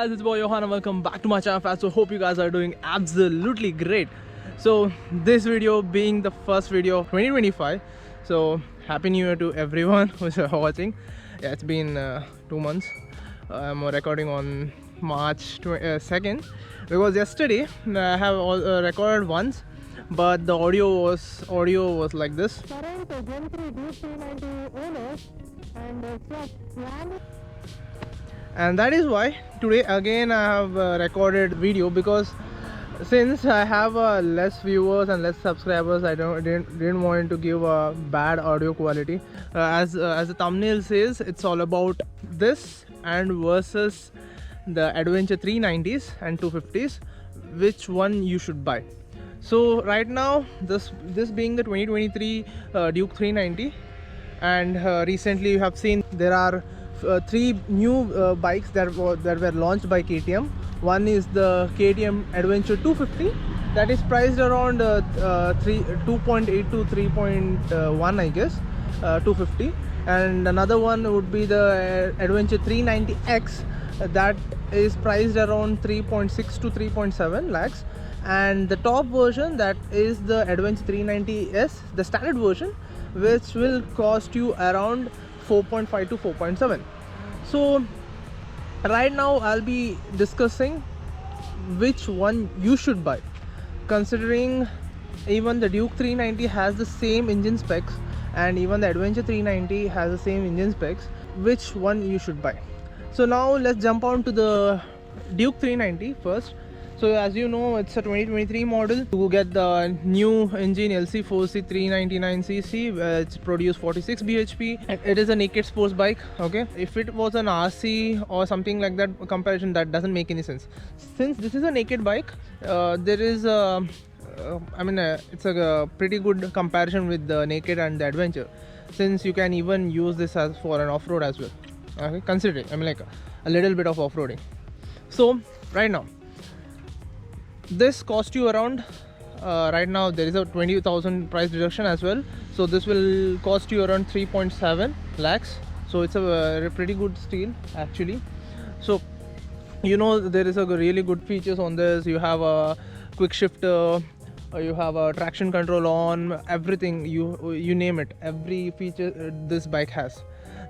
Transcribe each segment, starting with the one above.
guys, it's boy Johan and welcome back to my channel. So hope you guys are doing absolutely great. So this video being the first video of 2025, so happy new year to everyone who's watching. Yeah, it's been 2 months. I'm recording on March 2nd because yesterday I have recorded once, but the audio was like this. Current Gen 3 D390 owners and And that is why today again I have recorded video, because since I have less viewers and less subscribers, I didn't want to give a bad audio quality. As the thumbnail says, it's all about this and versus the Adventure 390s and 250s, which one you should buy. So right now, this being the 2023 Duke 390, and recently you have seen there are 3 new bikes that were launched by KTM. One is the KTM Adventure 250 that is priced around 2.8 to 3.1, I guess, 250, and another one would be the Adventure 390X that is priced around 3.6 to 3.7 lakhs, and the top version, that is the Adventure 390S, the standard version, which will cost you around 4.5 to 4.7. So right now I'll be discussing which one you should buy, considering even the Duke 390 has the same engine specs and even the Adventure 390 has the same engine specs. Which one you should buy? So now let's jump on to the Duke 390 first. So as you know, it's a 2023 model. You get the new engine LC4C 399cc, it's produced 46 bhp, and it is a naked sports bike. Okay, if it was an RC or something like that, comparison that doesn't make any sense. Since this is a naked bike, there is a it's a pretty good comparison with the naked and the Adventure, since you can even use this as for an off-road as well. Okay, consider it, like a little bit of off-roading. So right now, this cost you around right now there is a 20,000 price reduction as well, so this will cost you around 3.7 lakhs. So it's a pretty good steal actually. So you know, there is a really good features on this. You have a quick shifter, you have a traction control on everything, you name it, every feature this bike has.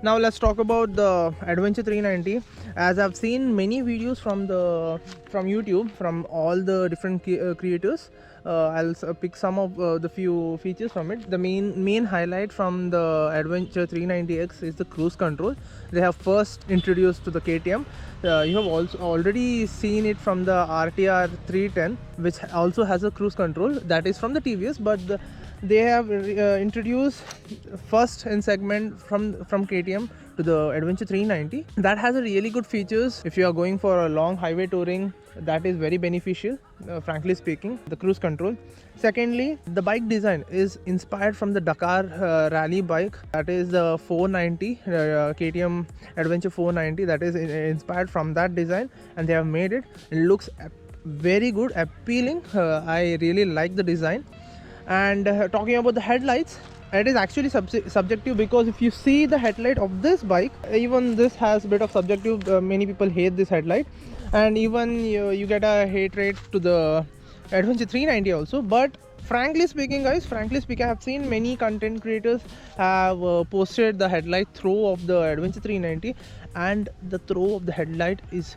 Now let's talk about the Adventure 390. As I've seen many videos from YouTube from all the different creators, I'll pick some of the few features from it. The main highlight from the Adventure 390X is the cruise control. They have first introduced to the KTM. You have also already seen it from the RTR 310, which also has a cruise control. That is from the TVS, but they have introduced first in segment from KTM to the Adventure 390. That has a really good features. If you are going for a long highway touring, that is very beneficial, frankly speaking, the cruise control. Secondly, the bike design is inspired from the Dakar rally bike, that is the 490 KTM Adventure 490. That is inspired from that design, and they have made it. It looks very good, appealing. I really like the design. And talking about the headlights, it is actually subjective, because if you see the headlight of this bike, even this has a bit of subjective. Many people hate this headlight, and even you get a hate rate to the Adventure 390 also. But frankly speaking, guys, I have seen many content creators have posted the headlight throw of the Adventure 390, and the throw of the headlight is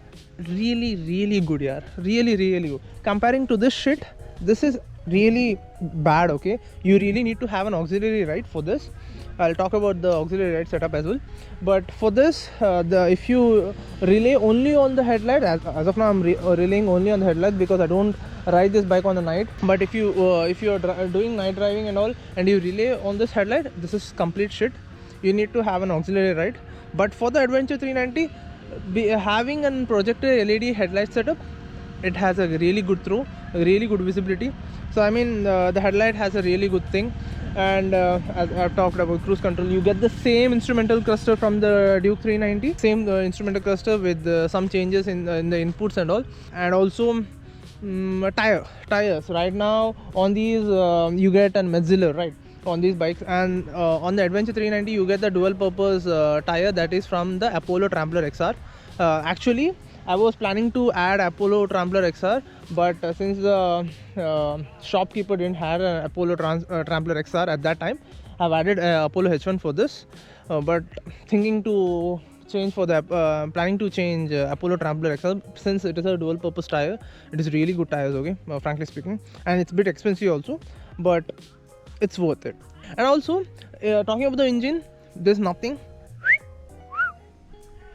really good, yeah, really good. Comparing to this shit, this is really bad. Okay, you really need to have an auxiliary light for this. I'll talk about the auxiliary light setup as well. But for this, if you rely only on the headlight, as of now I'm relying only on the headlight because I don't ride this bike on the night. But if you are doing night driving and all, and you rely on this headlight, this is complete shit. You need to have an auxiliary light. But for the Adventure 390, having a projector LED headlight setup, it has a really good throw, a really good visibility. So I mean, the headlight has a really good thing. And as I've talked about cruise control, you get the same instrumental cluster from the Duke 390, same instrumental cluster with some changes in the inputs and all. And also tires. Right now on these you get a Metzeler, right, on these bikes, and on the Adventure 390 you get the dual purpose tire, that is from the Apollo Trampler XR. Actually I was planning to add Apollo Trampler XR, but since the shopkeeper didn't have an Apollo Trampler XR at that time, I've added Apollo H1 for this. But thinking to change for the planning to change Apollo Trampler XR, since it is a dual purpose tire. It is really good tires, okay, frankly speaking, and it's a bit expensive also, but it's worth it. And also talking about the engine, there's nothing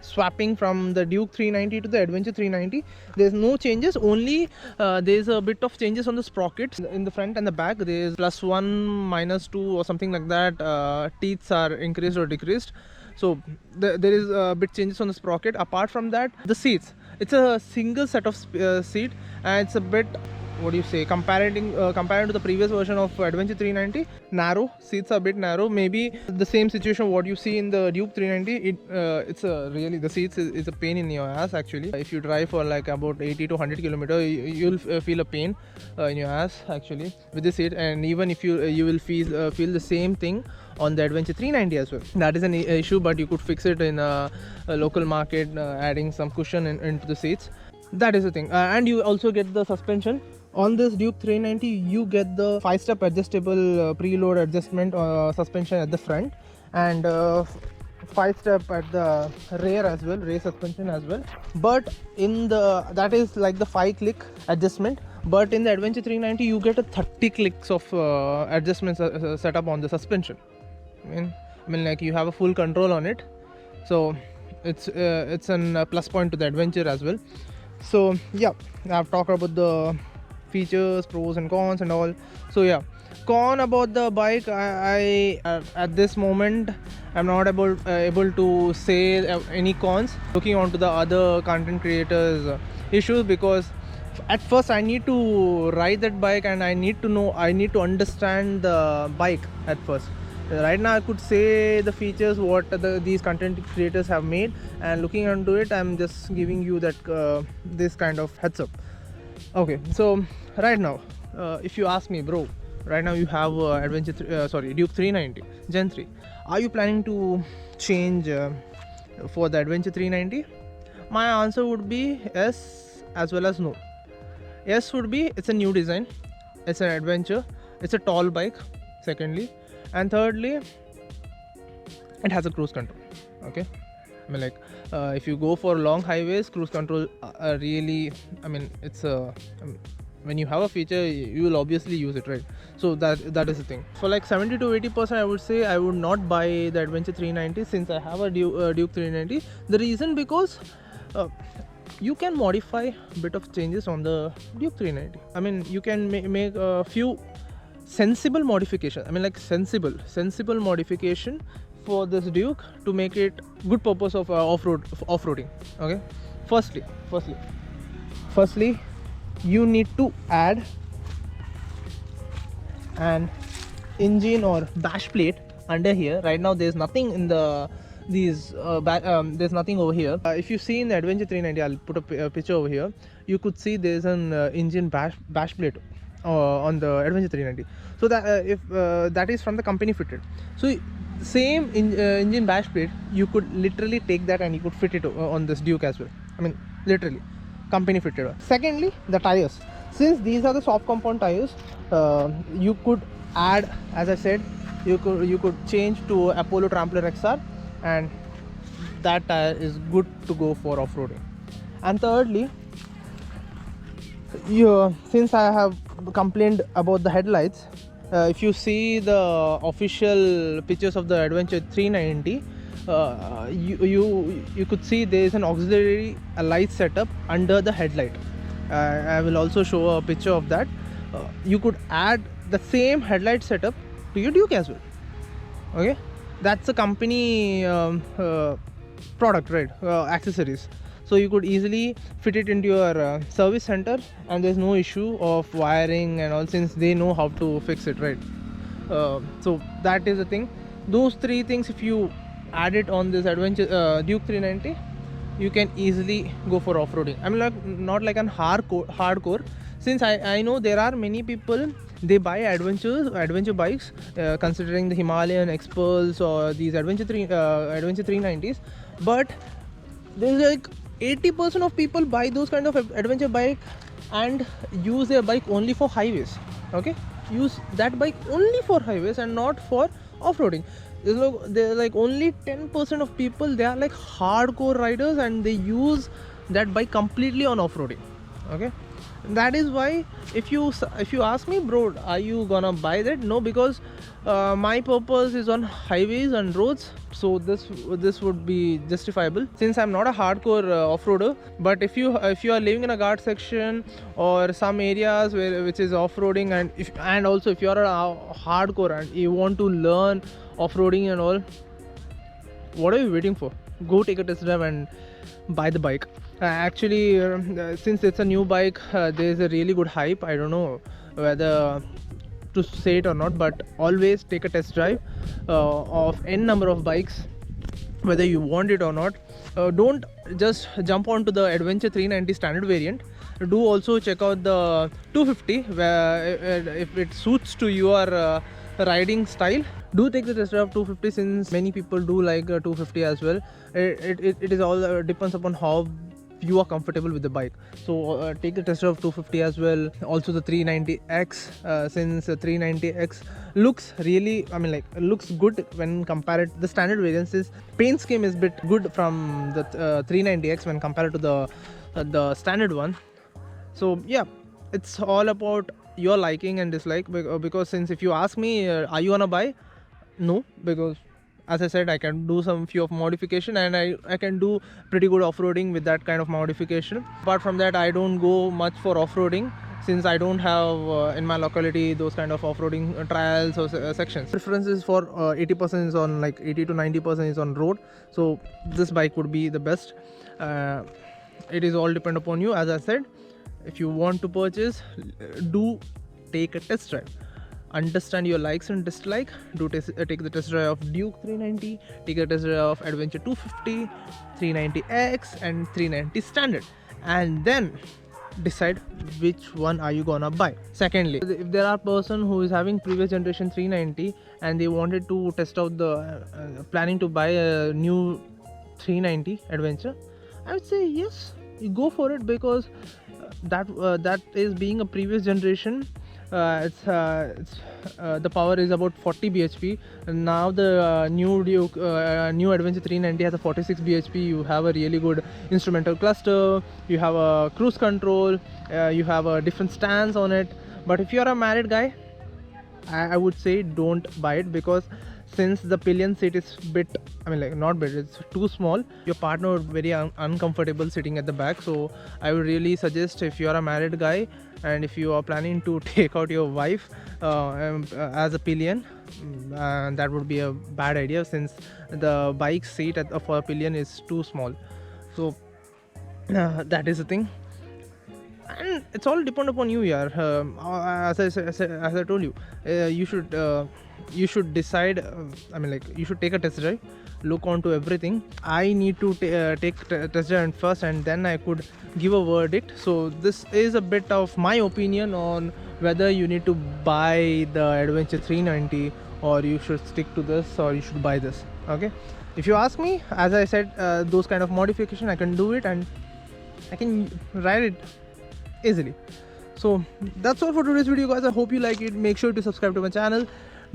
swapping from the Duke 390 to the Adventure 390. There's no changes, only there's a bit of changes on the sprockets in the front and the back. There's +1, -2 or something like that. Teeths are increased or decreased, so there is a bit changes on the sprocket. Apart from that, the seats, it's a single set of seat, and it's a bit, what do you say, compared to the previous version of Adventure 390, narrow seats are a bit narrow. Maybe the same situation what you see in the Duke 390. It's really, the seats is a pain in your ass actually. If you drive for like about 80 to 100 kilometers, you'll feel a pain in your ass actually with the seat. And even if you will feel the same thing on the Adventure 390 as well. That is an issue, but you could fix it in a local market, adding some cushion into the seats. That is the thing. And you also get the suspension. On this Duke 390, you get the 5-step adjustable preload adjustment suspension at the front, and 5-step at the rear as well, rear suspension as well. But in that is like the 5-click adjustment. But in the Adventure 390, you get a 30 clicks of adjustments set up on the suspension. I mean, like, you have a full control on it. So it's a plus point to the Adventure as well. So yeah, I've talked about the features, pros and cons and all. So yeah, con about the bike, I at this moment I'm not able to say any cons looking onto the other content creators issues, because at first I need to ride that bike and I need to understand the bike at first. Right now I could say the features what these content creators have made, and looking into it, I'm just giving you that this kind of heads up. Okay, so right now, if you ask me, bro, right now you have Duke 390 Gen 3. Are you planning to change for the Adventure 390? My answer would be yes as well as no. Yes would be, it's a new design, it's an adventure, it's a tall bike, secondly, and thirdly, it has a cruise control. Okay, I mean, like, if you go for long highways, cruise control really, I mean, it's when you have a feature, you will obviously use it, right? So that is the thing. For like 70 to 80%, I would say I would not buy the Adventure 390 since I have a Duke 390. The reason, because you can modify a bit of changes on the Duke 390. I mean, you can make a few sensible modification. I mean, like, sensible modification for this Duke to make it good purpose of off-roading. Okay, firstly you need to add an engine or bash plate under here. Right now there's nothing in there's nothing over here. If you see in the Adventure 390, I'll put a picture over here, you could see there's an engine bash plate on the Adventure 390. So that if that is from the company fitted. So the same engine bash plate, you could literally take that and you could fit it on this Duke as well. I mean, literally company fitted. Secondly, the tires. Since these are the soft compound tires, you could add, as I said, you could change to Apollo Trampler XR, and that tire is good to go for off-roading. And thirdly, since I have complained about the headlights, if you see the official pictures of the Adventure 390, you could see there is an auxiliary light setup under the headlight. I will also show a picture of that. You could add the same headlight setup to your Duke as well. Okay, that's a company product, right? Accessories. So you could easily fit it into your service center, and there's no issue of wiring and all, since they know how to fix it, right? So that is the thing. Those three things, if you add it on this Adventure Duke 390, you can easily go for off-roading. I mean, like, not like an hardcore, since I know there are many people, they buy adventure bikes, considering the Himalayan Xpulse or these Adventure 390s, but there's like 80% of people buy those kind of adventure bike and use their bike only for highways. Okay, use that bike only for highways and not for off-roading. They're like only 10% of people, they are like hardcore riders and they use that bike completely on off-roading. Okay, that is why if you ask me, bro, are you gonna buy that? No, because my purpose is on highways and roads, so this would be justifiable since I'm not a hardcore off-roader. But if you are living in a guard section or some areas which is off-roading, and also if you are a hardcore and you want to learn off-roading and all, what are you waiting for? Go take a test drive and buy the bike. Actually, since it's a new bike, there's a really good hype. I don't know whether to say it or not, but always take a test drive of n number of bikes, whether you want it or not. Don't just jump onto the Adventure 390 standard variant. Do also check out the 250 where if it suits to your riding style. Do take the test drive of 250 since many people do like 250 as well. It is all depends upon how you are comfortable with the bike. So take the test drive of 250 as well. Also the 390X, since 390X looks really, looks good when compared. The standard variants is paint scheme is bit good from the 390X when compared to the standard one. So yeah, it's all about your liking and dislike, because since if you ask me, are you gonna buy? No, because as I said, I can do some few of modification and I can do pretty good off-roading with that kind of modification. Apart from that, I don't go much for off-roading since I don't have in my locality those kind of off-roading trials or sections. Preference is for 80% is on, like 80 to 90% is on road, so this bike would be the best. It is all depend upon you. As I said, if you want to purchase, do take a test drive. Understand your likes and dislike. Do take the test drive of Duke 390, take a test drive of Adventure 250, 390X and 390 standard, and then decide which one are you gonna buy. Secondly, if there are person who is having previous generation 390 and they wanted to test out the planning to buy a new 390 Adventure, I would say yes, you go for it, because that is being a previous generation. The power is about 40 bhp, and now the new Duke, new Adventure 390 has a 46 bhp. You have a really good instrumental cluster, you have a cruise control, you have a different stance on it. But if you are a married guy, I would say don't buy it, because since the pillion seat is bit, not bit, it's too small, your partner would be very uncomfortable sitting at the back. So I would really suggest, if you are a married guy and if you are planning to take out your wife as a pillion, that would be a bad idea, since the bike seat for a pillion is too small. So that is the thing, and it's all depend upon you, yaar. As I told you, you should decide. You should take a test drive, look onto everything. I need to take test drive first, and then I could give a verdict. So this is a bit of my opinion on whether you need to buy the Adventure 390 or you should stick to this or you should buy this. Okay, if you ask me, as I said, those kind of modification I can do it and I can ride it easily. So that's all for today's video, guys. I hope you like it. Make sure to subscribe to my channel.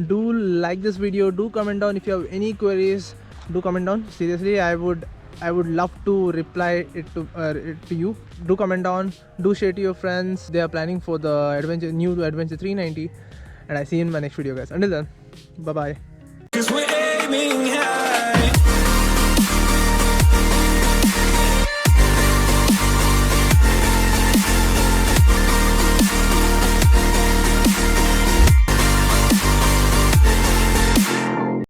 Do like this video. Do comment down if you have any queries. Do comment down. Seriously, I would love to reply it to you. Do comment down. Do share to your friends. They are planning for the new Adventure 390, and I see you in my next video, guys. Until then, bye bye. 'Cause we're aiming high.